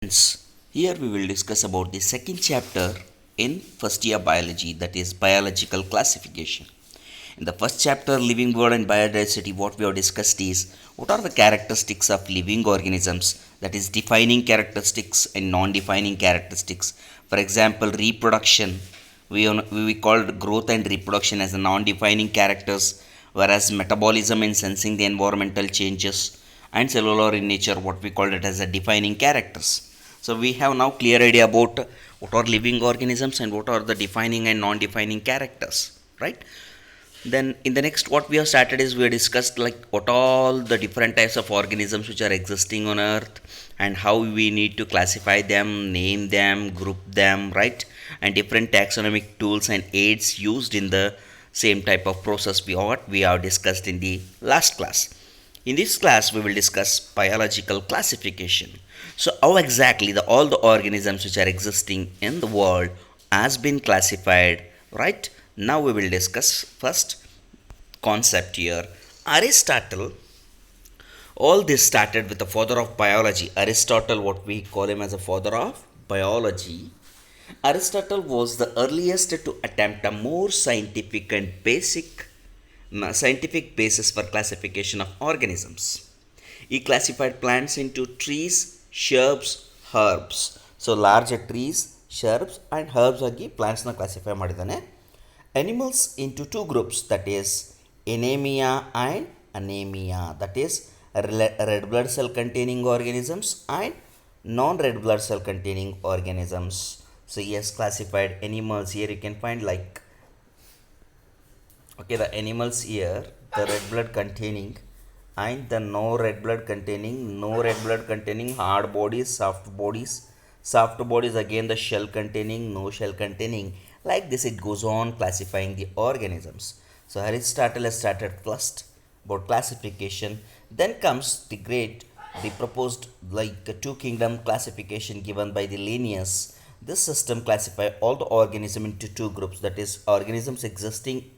Friends, here we will discuss about the second chapter in first year biology, that is biological classification. In the first chapter, living world and biodiversity, what we have discussed is what are the characteristics of living organisms, that is defining characteristics and non-defining characteristics. For example, reproduction, we called growth and reproduction as the non-defining characters, whereas metabolism and sensing the environmental changes, and cellular in nature, what we called it as a defining characters. So we have now clear idea about what are living organisms and what are the defining and non-defining characters, right? Then in the next what we have started is we have discussed like what all the different types of organisms which are existing on earth and how we need to classify them, name them, group them, right? And different taxonomic tools and aids used in the same type of process we have discussed in the last class. In this class, we will discuss biological classification. So, how exactly all the organisms which are existing in the world has been classified, right? Now we will discuss first concept here. Aristotle. All this started with the father of biology. Aristotle, what we call him as a father of biology. Aristotle was the earliest to attempt a more scientific and basic scientific basis for classification of organisms. He classified plants into trees, shrubs, herbs. So larger trees, shrubs and herbs ಆಗಿ plants ನ classify ಮಾಡಿದ್ದಾನೆ. Animals into two groups, that is anemia and anemia, that is red blood cell containing organisms and non red blood cell containing organisms. So he has classified animals. Here you can find like, okay, the animals here, the red blood containing and the no red blood containing hard bodies, soft bodies again the shell containing, no shell containing. Like this it goes on classifying the organisms. So Aristotle has started first about classification. Then comes the proposed like two kingdom classification given by the Linnaeus. This system classify all the organism into two groups, that is organisms existing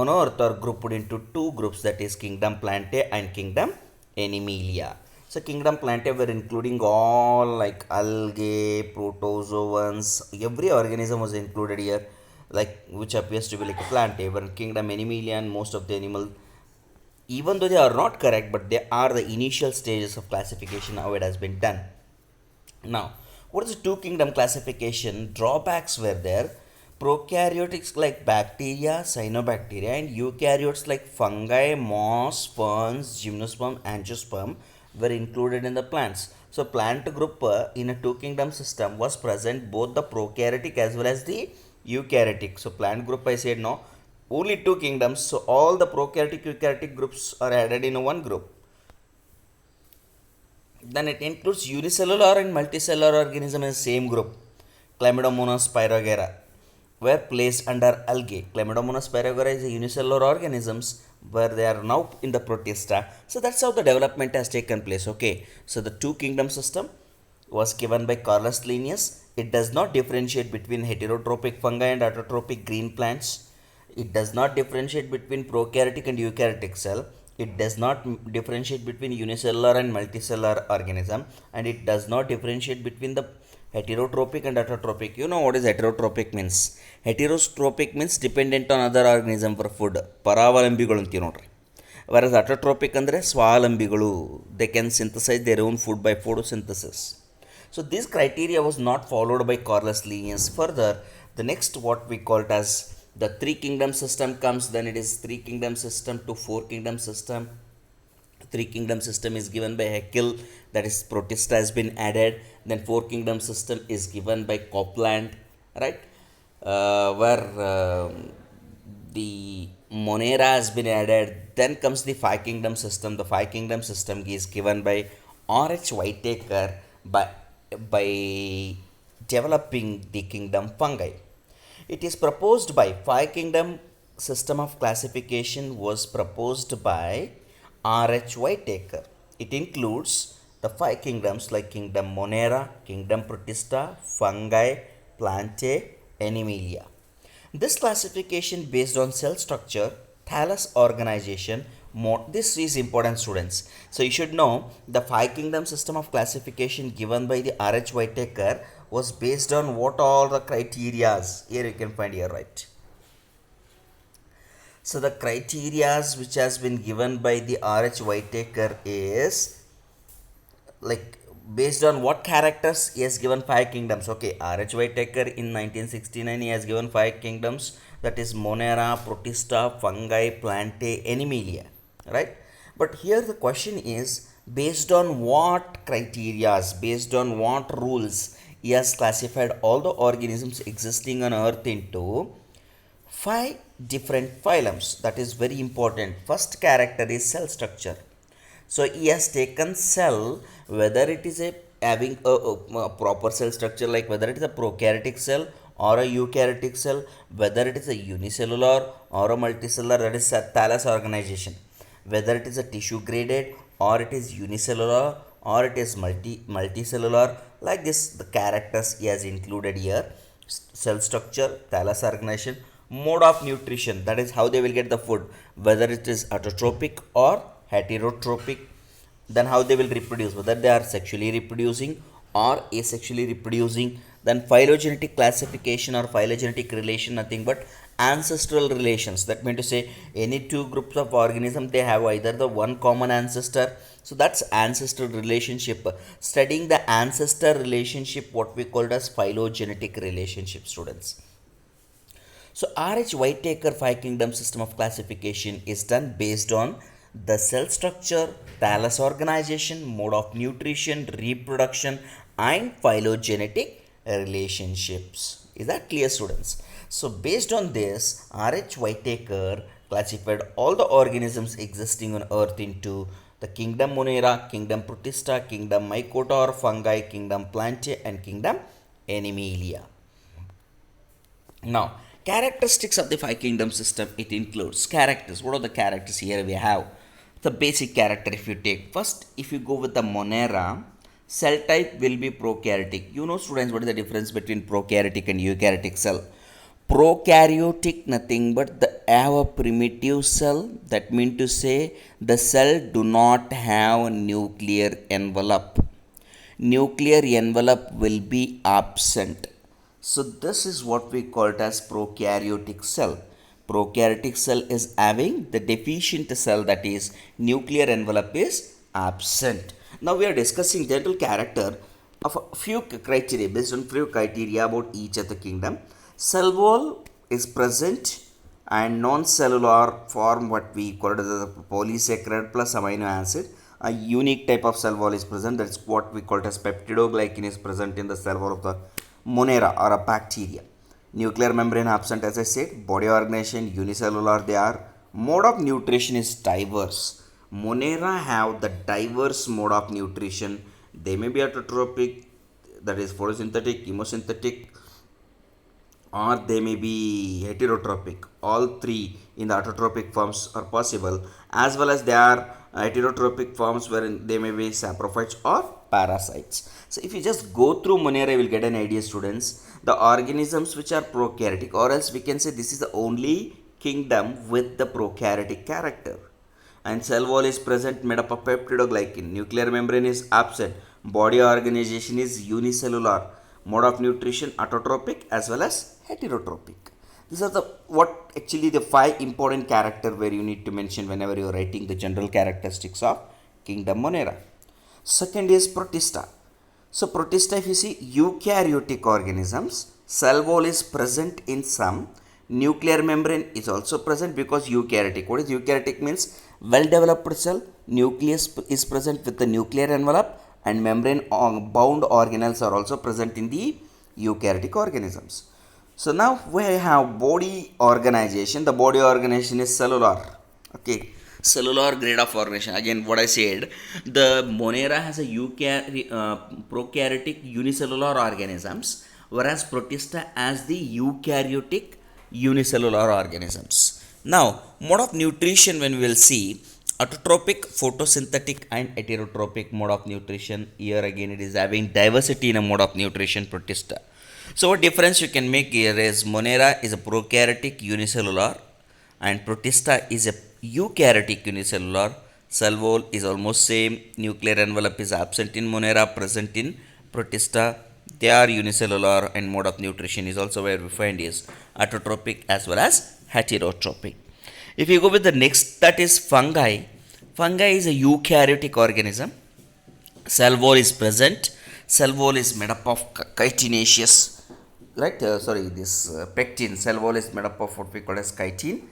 on earth are grouped into two groups, that is kingdom plantae and kingdom animalia. So kingdom plantae were including all like algae, protozoans, every organism was included here, like which appears to be like a plantae. Where kingdom animalia and most of the animal, even though they are not correct, but they are the initial stages of classification how it has been done. Now, what is the two kingdom classification? Drawbacks were there. Prokaryotes like bacteria, cyanobacteria, and eukaryotes like fungi, moss, ferns, gymnosperm, angiosperm were included in the plants. So, plant group in a two kingdom system was present both the prokaryotic as well as the eukaryotic. So, plant group I said no, only two kingdoms. So, all the prokaryotic, eukaryotic groups are added in one group. Then it includes unicellular and multicellular organism in the same group. Chlamydomonas pyrogera were placed under algae. Chlamydomonas pyrogera is a unicellular organisms where they are now in the Protista. So that's how the development has taken place. Okay, so the two kingdom system was given by Carolus Linnaeus. It does not differentiate between heterotrophic fungi and autotrophic green plants. It does not differentiate between prokaryotic and eukaryotic cell. It does not differentiate between unicellular and multicellular organism, and it does not differentiate between the heterotrophic and autotrophic. You know what is heterotrophic means? Heterotrophic means dependent on other organism for food. ಪರಾವಲಂಬಿಗಳು ಅಂತೀವಿ ನೋಡ್ರಿ. Whereas autotrophic ಅಂದರೆ ಸ್ವಾವಲಂಬಿಗಳು. They can synthesize their own food by photosynthesis. So this criteria was not followed by Carolus Linnaeus. Further, the next what we call it as the three kingdom system comes. Then it is three kingdom system to four kingdom system. Three kingdom system is given by Haeckel, that is Protista has been added. Then four kingdom system is given by Copeland, right? Where the Monera has been added. Then comes the five kingdom system. The five kingdom system is given by R.H. Whitaker by developing the kingdom fungi. It is proposed by five kingdom system of classification was proposed by R.H. Whitaker. It includes the five kingdoms like kingdom Monera, kingdom Protista, fungi, plantae, animalia. This classification based on cell structure, thallus organization This is important, students. So you should know the five kingdom system of classification given by the R.H. Whitaker was based on what all the criterias. Here you can find here, right? So the criterias which has been given by the R.H. Whitaker is like based on what characters he has given five kingdoms. Okay, R.H. Whitaker in 1969 he has given five kingdoms, that is Monera, Protista, Fungi, Plantae, Animalia, right? But here the question is based on what criterias, based on what rules he has classified all the organisms existing on earth into five different phylums. That is very important. First character is cell structure. So he has taken cell, whether it is a having a proper cell structure, like whether it is a prokaryotic cell or a eukaryotic cell, whether it is a unicellular or a multicellular, that is a thallus organization, whether it is a tissue graded or it is unicellular or it is multicellular, like this the characters he has included here: cell structure, thallus organization, mode of nutrition, that is how they will get the food, whether it is autotrophic or heterotrophic, then how they will reproduce, whether they are sexually reproducing or asexually reproducing, then phylogenetic classification or phylogenetic relation, nothing but ancestral relations. That means to say any two groups of organisms, they have either the one common ancestor, so that's ancestral relationship. Studying the ancestor relationship, what we called as phylogenetic relationship, students. So R.H. Whitaker five kingdom system of classification is done based on the cell structure, thallus organization, mode of nutrition, reproduction, and phylogenetic relationships. Is that clear, students? So based on this, R.H. Whitaker classified all the organisms existing on earth into the kingdom Monera, kingdom Protista, kingdom Mycota or fungi, kingdom Plantae, and kingdom Animalia. Now, characteristics of the five kingdom system, it includes characters. What are the characters here we have? The basic character, if you take first, if you go with the Monera, cell type will be prokaryotic. You know, students, what is the difference between prokaryotic and eukaryotic cell? Prokaryotic, nothing but the have a primitive cell. That means to say the cell do not have a nuclear envelope. Nuclear envelope will be absent. So this is what we call it as prokaryotic cell. Prokaryotic cell is having the deficient cell, that is nuclear envelope is absent. Now we are discussing general character of a few criteria, based on few criteria about each of the kingdom. Cell wall is present and non-cellular form, what we call it as a polysaccharide plus amino acid. A unique type of cell wall is present, that's what we call it as peptidoglycan is present in the cell wall of the Monera or a bacteria. Nuclear membrane absent, as I said. Body organization unicellular they are. Mode of nutrition is diverse. Monera have the diverse mode of nutrition. They may be autotrophic, that is photosynthetic, chemosynthetic, or they may be heterotrophic. All three in the autotrophic forms are possible, as well as they are heterotrophic forms wherein they may be saprophytes or parasites. So if you just go through Monera, you will get an idea, students. The organisms which are prokaryotic, or else we can say this is the only kingdom with the prokaryotic character. And cell wall is present, made up of peptidoglycan. Nuclear membrane is absent. Body organization is unicellular. Mode of nutrition autotrophic as well as heterotrophic. These are the what actually the five important character where you need to mention whenever you are writing the general characteristics of kingdom Monera. Second is Protista. So Protista, if you see eukaryotic organisms, cell wall is present in some. Nuclear membrane is also present because eukaryotic. What is eukaryotic means? Well developed cell. Nucleus is present with the nuclear envelope, and membrane bound organelles are also present in the eukaryotic organisms. So now we have body organization. The body organization is cellular. Okay, cellular grade of organization. Again, what I said, the Monera has a prokaryotic unicellular organisms, whereas Protista has the eukaryotic unicellular organisms. Now, mode of nutrition, when we will see autotrophic, photosynthetic, and heterotrophic mode of nutrition. Here again, it is having diversity in a mode of nutrition, Protista. So what difference you can make here is Monera is a prokaryotic unicellular and Protista is a Eukaryotic unicellular cell wall is almost same. Nuclear envelope is absent in Monera, present in Protista. They are unicellular and mode of nutrition is also where we find is autotrophic as well as heterotrophic. If you go with the next, that is fungi. Fungi is a eukaryotic organism. Cell wall is present. Cell wall is made up of chitin, right? This pectin. Cell wall is made up of what we call as chitin.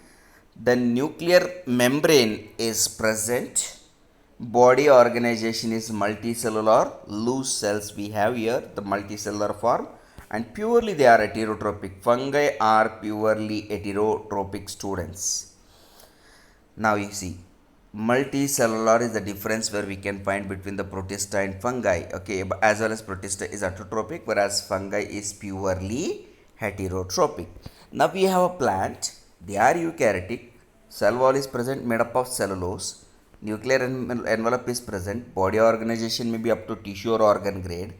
The nuclear membrane is present. Body organization is multicellular. Loose cells we have here, the multicellular form, and purely they are heterotrophic. Fungi are purely heterotrophic students. Now you see, multicellular is the difference where we can find between the protista and fungi. Okay, as well as protista is autotrophic, whereas fungi is purely heterotrophic. Now we have a plant. They are eukaryotic. Cell wall is present, made up of cellulose. Nuclear envelope is present. Body organization may be up to tissue or organ grade,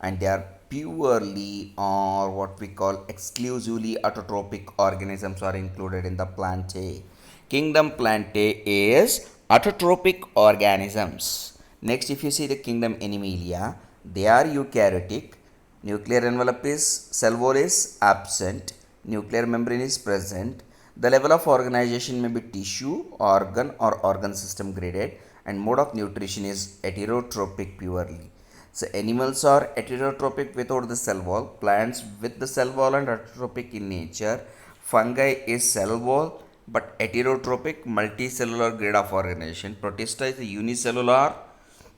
and they are purely or what we call exclusively autotrophic organisms are included in the Plantae. Kingdom Plantae is autotrophic organisms. Next, if you see the kingdom Animalia, they are eukaryotic. Nuclear envelope is, cell wall is absent. Nuclear membrane is present. The level of organization may be tissue, organ or organ system graded, and mode of nutrition is heterotrophic purely. So animals are heterotrophic without the cell wall, plants with the cell wall and autotrophic in nature. Fungi is cell wall but heterotrophic multicellular grade of organization. Protista is unicellular,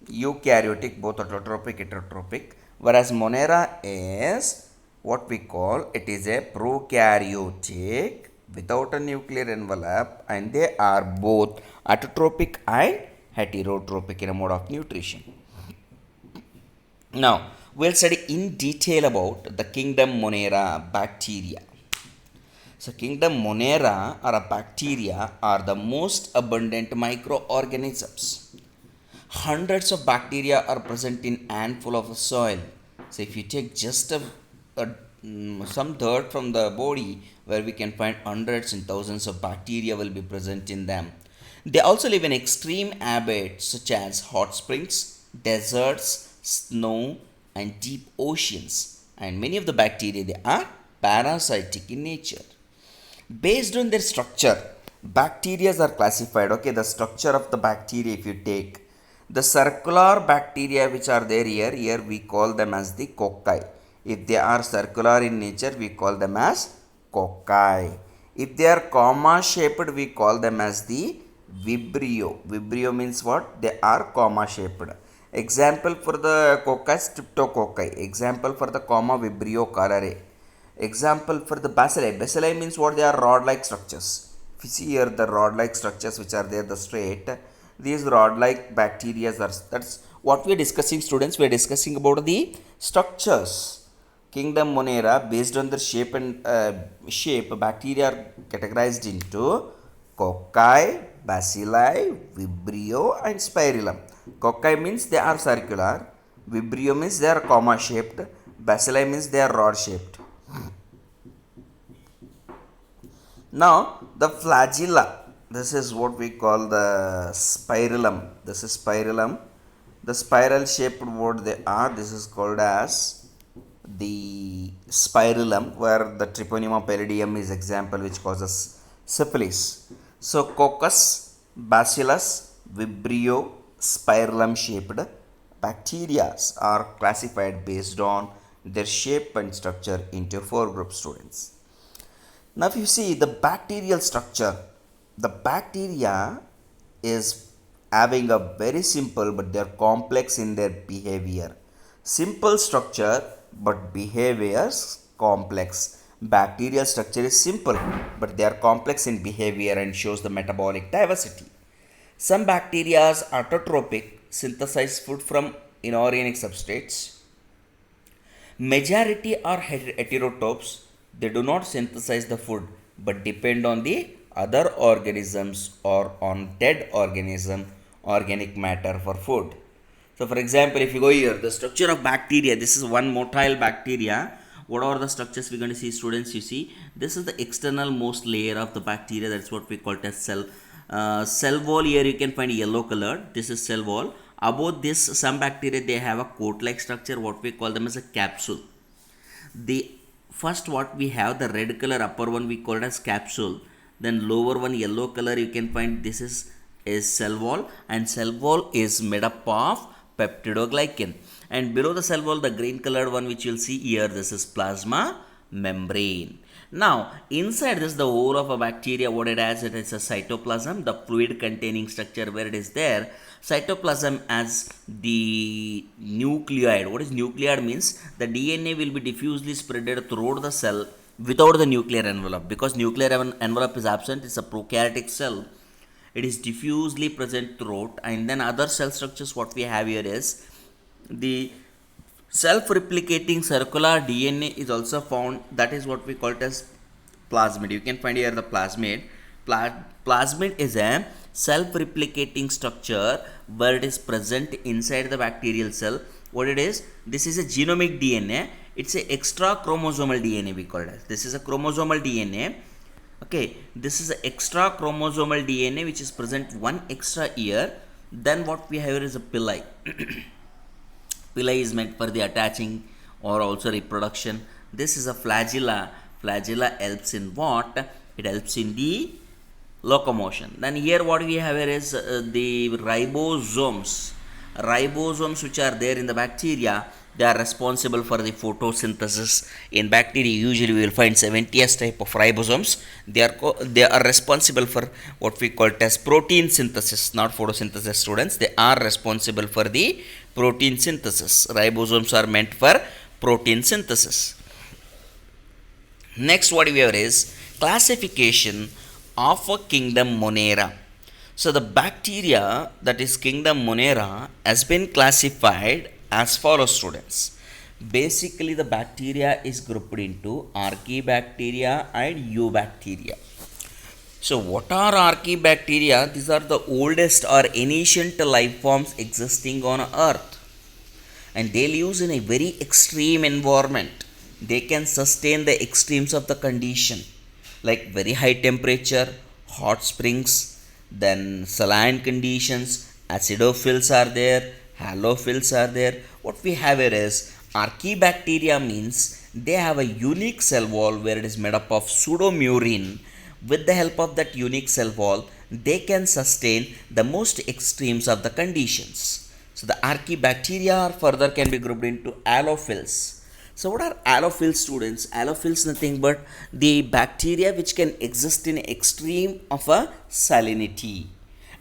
eukaryotic, both autotrophic heterotrophic, whereas Monera is what we call, it is a prokaryotic without a nuclear envelope, and they are both autotrophic and heterotrophic in a mode of nutrition. Now we'll study in detail about the kingdom Monera bacteria. So kingdom Monera or a bacteria are the most abundant microorganisms. Hundreds of bacteria are present in handful of soil. So if you take just some dirt from the body, where we can find hundreds and thousands of bacteria will be present in them. They also live in extreme habitats such as hot springs, deserts, snow, and deep oceans. And many of the bacteria, they are parasitic in nature. Based on their structure, bacteria are classified. Okay, the structure of the bacteria, if you take the circular bacteria which are there here we call them as the cocci. If they are circular in nature, we call them as cocci. If they are comma shaped, we call them as the vibrio. Vibrio means what? They are comma shaped. Example for the cocci, streptococci. Example for the comma, vibrio cholerae. Example for the bacilli. Bacilli means what? They are rod-like structures. If you see here the rod-like structures which are there, the straight, these rod-like bacteria are, that's what we are discussing, students. We are discussing about the structures. Kingdom Monera, based on their shape and bacteria are categorized into cocci, bacilli, vibrio, and spirillum. Cocci means they are circular. Vibrio means they are comma shaped. Bacilli means they are rod shaped. Now the flagella, this is what we call the spirillum. This is spirillum. The spiral shaped what they are, this is called as the spirillum, where the Treponema pallidum is example which causes syphilis. So coccus, bacillus, vibrio, spirillum shaped bacteria are classified based on their shape and structure into 4 groups, students. Now if you see the bacterial structure, the bacteria is having a very simple but they are complex in their behavior. Simple structure but behaviors complex. Bacterial structure is simple but they are complex in behavior and shows the metabolic diversity. Some bacteria are autotrophic, synthesize food from inorganic substrates. Majority are heterotrophs. They do not synthesize the food but depend on the other organisms or on dead organism organic matter for food. So for example, if you go here, the structure of bacteria, this is one motile bacteria. What are the structures we're going to see, students? You see, this is the external most layer of the bacteria. That's what we call as cell cell wall here you can find yellow colored. This is cell wall. Above this, some bacteria they have a coat-like structure. What we call them as a capsule. The first what we have the red color upper one we call it as capsule. Then lower one yellow color you can find this is cell wall, and cell wall is made up of peptidoglycan. And below the cell wall the green colored one which you'll see here, this is plasma membrane. Now, inside this, the whole of a bacteria, what it has, it is a cytoplasm, the fluid containing structure where it is there. Cytoplasm as the nucleoid. What is nucleoid means? The DNA will be diffusely spreaded throughout the cell without the nuclear envelope. Because nuclear envelope is absent, it's a prokaryotic cell. It is diffusely present throughout. And then other cell structures, what we have here is the self-replicating circular DNA is also found. That is what we call it as plasmid. You can find here the plasmid. Plasmid is a self-replicating structure where it is present inside the bacterial cell. What it is? This is a genomic DNA. It's a extra chromosomal DNA we call it as. This is a chromosomal DNA. Okay, this is an extra chromosomal DNA which is present one extra year. Then what we have here is a pili. Pili is meant for the attaching or also reproduction. This is a flagella. Flagella helps in what? It helps in the locomotion. Then here what we have here is the ribosomes. Ribosomes which are there in the bacteria, they are responsible for the photosynthesis. In bacteria usually we will find 70s type of ribosomes. They are responsible for what we call it as protein synthesis, not photosynthesis students. They are responsible for the protein synthesis. Ribosomes are meant for protein synthesis. Next what we have is classification of a kingdom Monera. So the bacteria that is kingdom Monera has been classified as follows students. Basically the bacteria is grouped into Archaebacteria and Eubacteria. So what are Archaebacteria? These are the oldest or ancient life forms existing on earth, and they live in a very extreme environment. They can sustain the extremes of the condition like very high temperature, hot springs, then saline conditions, acidophils are there, halophils are there. What we have here is Archaebacteria means they have a unique cell wall where it is made up of pseudomurine. With the help of that unique cell wall, they can sustain the most extremes of the conditions. So the Archaebacteria further can be grouped into allophils. So what are allophils students? Allophils nothing but the bacteria which can exist in extreme of a salinity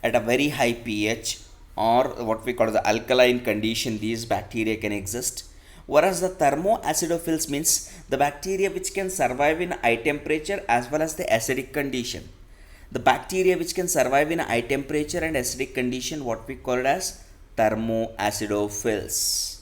at a very high pH, or what we call the alkaline condition. These bacteria can exist. Whereas the thermoacidophils means the bacteria which can survive in high temperature as well as the acidic condition. The bacteria which can survive in high temperature and acidic condition, what we call it as thermoacidophils.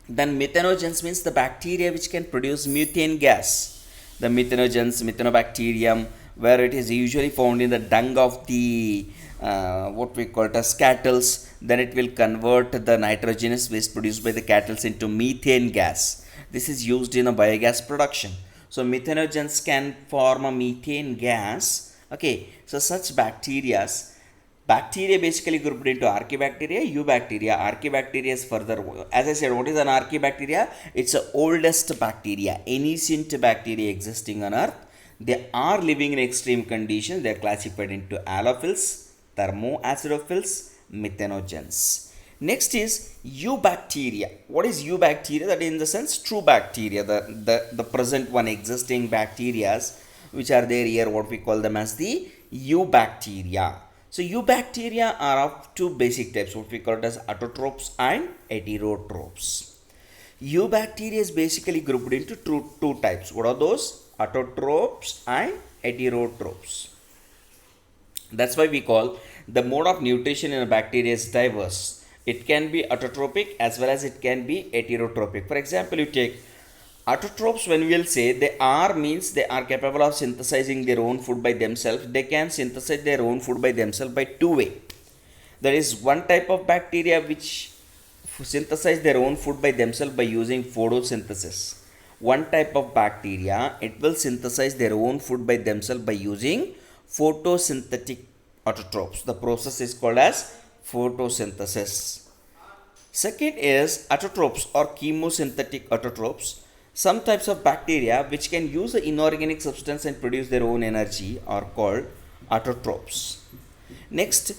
Then methanogens means the bacteria which can produce methane gas. The methanogens, methanobacterium, where it is usually found in the dung of the what we call it as cattle. Then it will convert the nitrogenous waste produced by the cattle into methane gas. This is used in a biogas production. So methanogens can form a methane gas. Okay, so such bacteria basically grouped into Archaebacteria, Eubacteria. Archaebacteria is further, as I said, what is an Archaebacteria? It's the oldest bacteria, ancient bacteria existing on earth. They are living in extreme conditions. They are classified into allophils, thermoacidophils, methanogens. Next is Eubacteria. What is Eubacteria? That is in the sense true bacteria, the present one existing bacteria which are there here, what we call them as the Eubacteria. So Eubacteria are of two basic types, what we call it as autotrophs and heterotrophs. Eubacteria is basically grouped into two types. What are those? Autotrophs and heterotrophs. That's why we call the mode of nutrition in a bacteria is diverse. It can be autotrophic as well as it can be heterotrophic. For example, you take autotrophs. When we will say they are means they are capable of synthesizing their own food by themselves. They can synthesize their own food by themselves by two ways. There is one type of bacteria which synthesize their own food by themselves by using photosynthesis. One type of bacteria, it will synthesize their own food by themselves by using photosynthetic autotrophs. The process is called as photosynthesis. Second is autotrophs or chemosynthetic autotrophs. Some types of bacteria which can use the inorganic substance and produce their own energy are called autotrophs. Next,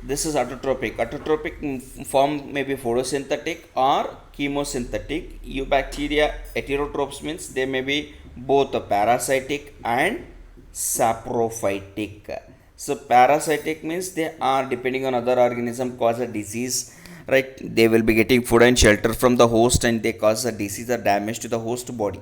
this is autotrophic. Autotrophic form may be photosynthetic or chemosynthetic. Eubacteria heterotrophs means they may be both parasitic and saprophytic. So parasitic means they are depending on other organism cause a disease, right? They will be getting food and shelter from the host and they cause a disease or damage to the host body.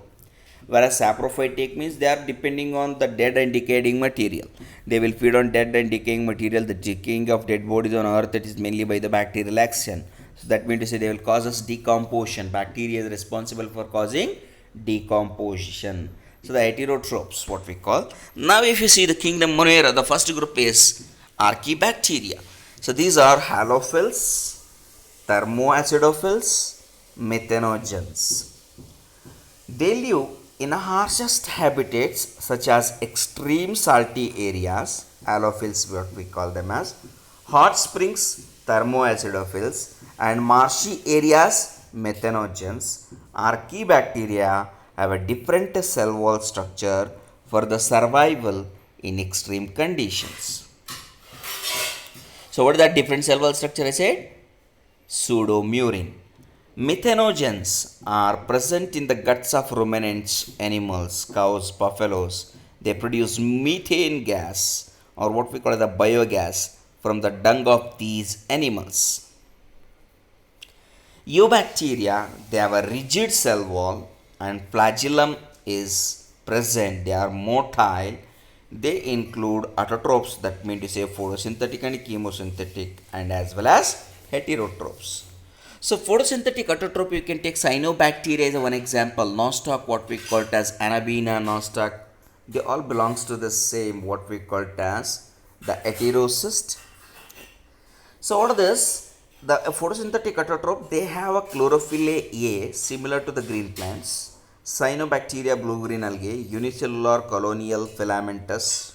Whereas saprophytic means they are depending on the dead and decaying material. They will feed on dead and decaying material. The decaying of dead bodies on earth, that is mainly by the bacterial action. So that means to say they will cause us decomposition. Bacteria is responsible for causing decomposition. So the heterotrophs, what we call. Now if you see the kingdom Monera, the first group is Archaebacteria. So these are halophils, thermoacidophils, methanogens. They live in the harshest habitats such as extreme salty areas, halophils what we call them as, hot springs, thermoacidophils, and marshy areas, methanogens. Archaebacteria have a different cell wall structure for the survival in extreme conditions. So what is that different cell wall structure I said? Pseudomurine. Methanogens are present in the guts of ruminants, animals, cows, buffaloes. They produce methane gas or what we call the biogas from the dung of these animals. Eubacteria, they have a rigid cell wall and flagellum is present. They are motile. They include autotrophs, that mean to say photosynthetic and chemosynthetic, and as well as heterotrophs. So photosynthetic autotroph, you can take cyanobacteria as one example. Nostoc, what we call it as Anabaena, nostoc, they all belongs to the same, what we call it as the heterocyst. So what are this? The photosynthetic autotroph, they have a chlorophyll A similar to the green plants. Cyanobacteria blue-green algae, unicellular colonial filamentous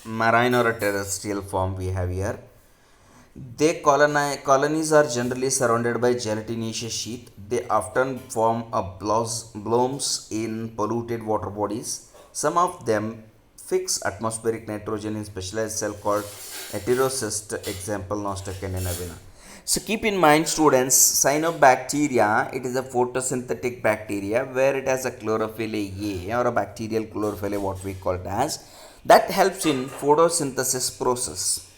marine or a terrestrial form we have here. They colonies are generally surrounded by gelatinous sheath. They often form a blooms in polluted water bodies. Some of them fix atmospheric nitrogen in specialized cell called heterocyst, example Nostoc and Anabaena. So keep in mind students, cyanobacteria, it is a photosynthetic bacteria where it has a chlorophyll A or a bacterial chlorophyll A, what we call it as, that helps in photosynthesis process.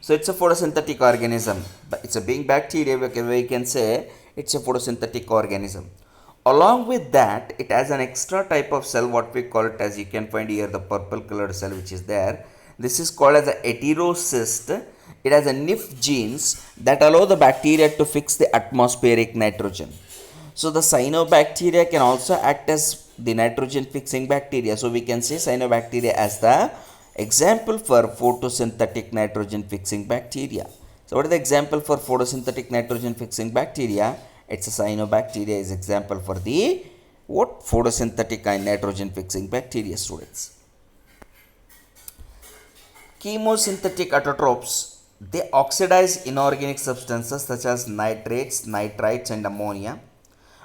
So it's a photosynthetic organism, but it's a being bacteria, we can say it's a photosynthetic organism. Along with that, it has an extra type of cell, what we call it as, you can find here the purple colored cell which is there. This is called as a heterocyst. It has a NIF genes that allow the bacteria to fix the atmospheric nitrogen. So the cyanobacteria can also act as the nitrogen fixing bacteria. So we can say cyanobacteria as the example for photosynthetic nitrogen fixing bacteria. So what is the example for photosynthetic nitrogen fixing bacteria? It's a cyanobacteria is example for the what photosynthetic and nitrogen fixing bacteria, students. Chemosynthetic autotrophs, they oxidize inorganic substances such as nitrates, nitrites and ammonia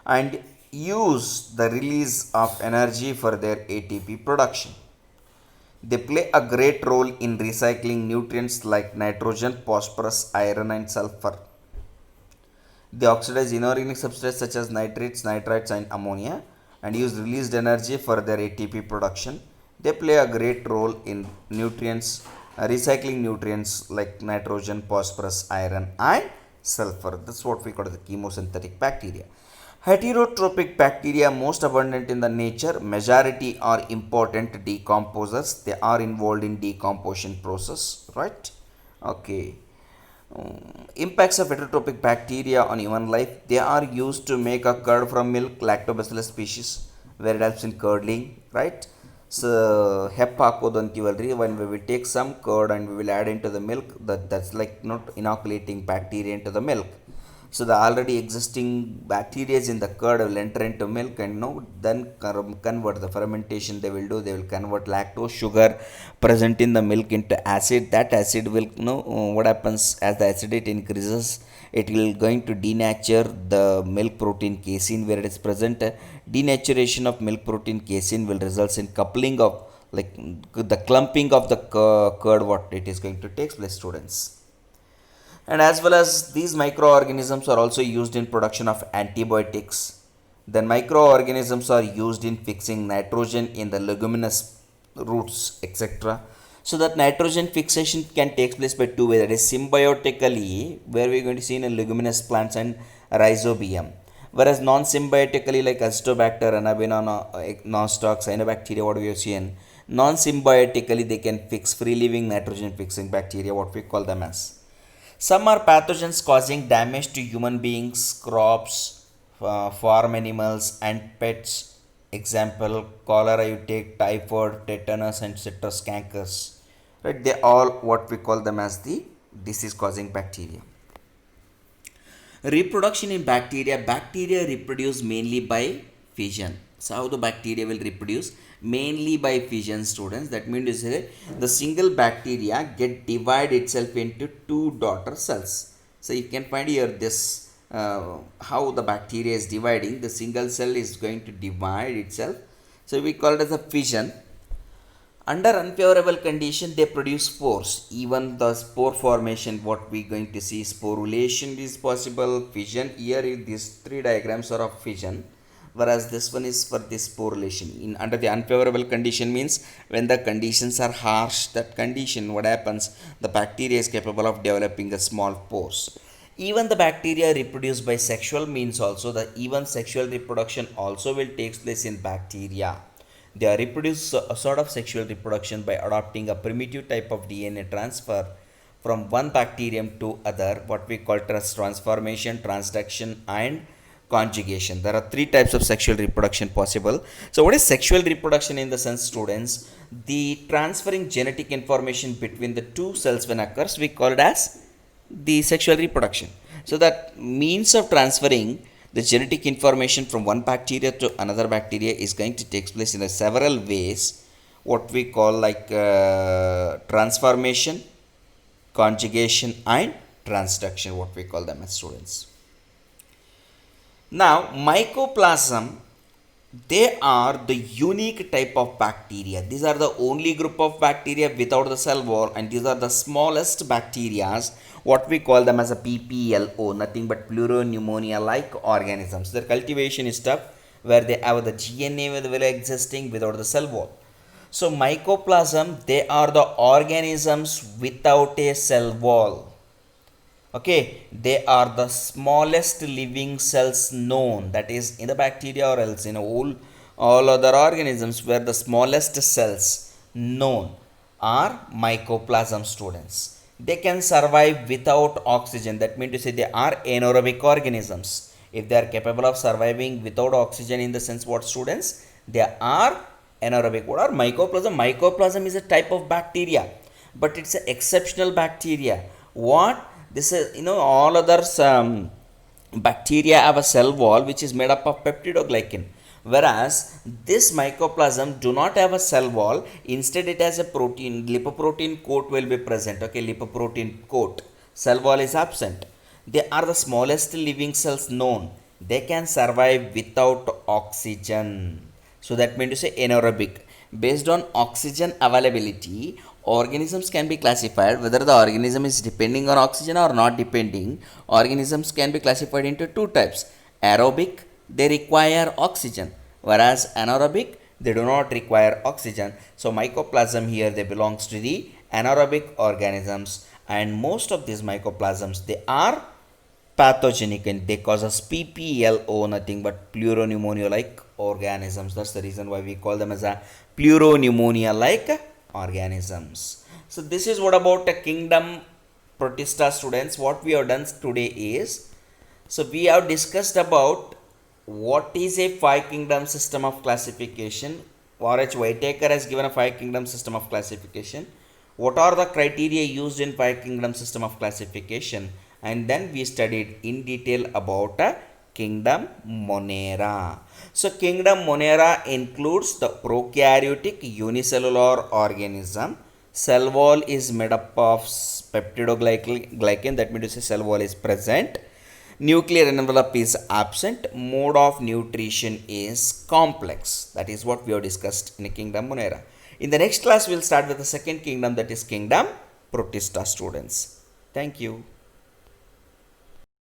and use the release of energy for their ATP production. They play a great role in recycling nutrients like nitrogen, phosphorus, iron and sulfur. They oxidize inorganic substances such as nitrates, nitrites and ammonia and use released energy for their ATP production. They play a great role in recycling nutrients like nitrogen, phosphorus, iron and sulfur. That's what we call the chemosynthetic bacteria. Heterotrophic bacteria most abundant in the nature. Majority are important decomposers. They are involved in decomposition process, right? Okay. Impacts of heterotrophic bacteria on human life. They are used to make a curd from milk, lactobacillus species, where it helps in curdling, right? So ಹೆಪ್ಪ ಹಾಕೋದು ಅಂತೀವಲ್ರಿ, when we will take some curd and we will add into the milk, that's like not inoculating bacteria into the milk. So the already existing bacteria in the curd will enter into milk and then convert the fermentation. They will do, they will convert lactose sugar present in the milk into acid. That acid will what happens as the acidity increases, it will going to denature the milk protein casein where it is present. Denaturation of milk protein casein will result in coupling of, like, the clumping of the curd, what it is going to take place, students. And as well as these microorganisms are also used in production of antibiotics. Then microorganisms are used in fixing nitrogen in the leguminous roots, etc. So that nitrogen fixation can take place by two ways, that is symbiotically, where we're going to see in leguminous plants and rhizobium, whereas non-symbiotically like Azotobacter, Anabaena, Nostoc, Cyanobacteria, what we have seen, non-symbiotically they can fix free living nitrogen fixing bacteria, what we call them as. Some are pathogens causing damage to human beings, crops, farm animals, and pets. Example: cholera, you take typhoid, tetanus, and citrus cankers. Right? They all what we call them as the disease-causing bacteria. Reproduction in bacteria. Bacteria reproduce mainly by fission. So how the bacteria will reproduce? Mainly by fission, students. That means to say the single bacteria get divide itself into two daughter cells. So you can find here this how the bacteria is dividing. The single cell is going to divide itself. So we call it as a fission. Under unfavorable condition, they produce spores. Even the spore formation, what we going to see, sporulation is possible. Fission, here these three diagrams are of fission, whereas this one is for this sporulation. In under the unfavorable condition means when the conditions are harsh, that condition, what happens, the bacteria is capable of developing a small pores. Even the bacteria reproduce by sexual means also. The even sexual reproduction also will take place in bacteria. They reproduce a sort of sexual reproduction by adopting a primitive type of DNA transfer from one bacterium to other, what we call transformation, transduction, and conjugation. There are three types of sexual reproduction possible. So what is sexual reproduction in the sense, students? The transferring genetic information between the two cells when occurs, we call it as the sexual reproduction. So that means of transferring the genetic information from one bacteria to another bacteria is going to take place in several ways, what we call like transformation, conjugation, and transduction, what we call them as, students. Now mycoplasm, they are the unique type of bacteria. These are the only group of bacteria without the cell wall, and these are the smallest bacteria, what we call them as a PPLO, nothing but pleuropneumonia like organisms. Their cultivation is tough, where they have the GNA will existing without the cell wall. So mycoplasm, they are the organisms without a cell wall. Okay, they are the smallest living cells known, that is in the bacteria or else in all other organisms, where the smallest cells known are mycoplasm, students. They can survive without oxygen. That means to say they are anaerobic organisms. If they are capable of surviving without oxygen, in the sense what, students? They are anaerobic. What are mycoplasm? Mycoplasm is a type of bacteria, but it's an exceptional bacteria. What? This is, all others bacteria have a cell wall which is made up of peptidoglycan, whereas this mycoplasm do not have a cell wall. Instead it has a protein, lipoprotein coat will be present. Okay, lipoprotein coat, cell wall is absent. They are the smallest living cells known. They can survive without oxygen. So that means to say anaerobic. Based on oxygen availability, organisms can be classified whether the organism is depending on oxygen or not depending. Organisms can be classified into two types. Aerobic, they require oxygen, whereas anaerobic, they do not require oxygen. So mycoplasm here, they belongs to the anaerobic organisms, and most of these mycoplasms, they are pathogenic and they cause us PPLO, nothing but pleuropneumonia like organisms. That's the reason why we call them as a pleuropneumonia like organisms. So this is what about a kingdom Protista, students. What we have done today is, so we have discussed about what is a five kingdom system of classification. R.H. Whitaker has given a five kingdom system of classification. What are the criteria used in five kingdom system of classification, and then we studied in detail about kingdom Monera. So kingdom Monera includes the prokaryotic unicellular organism. Cell wall is made up of peptidoglycan, that means to say cell wall is present. Nuclear envelope is absent. Mode of nutrition is complex. That is what we have discussed in kingdom Monera. In the next class, we'll start with the second kingdom, that is kingdom Protista, students. Thank you.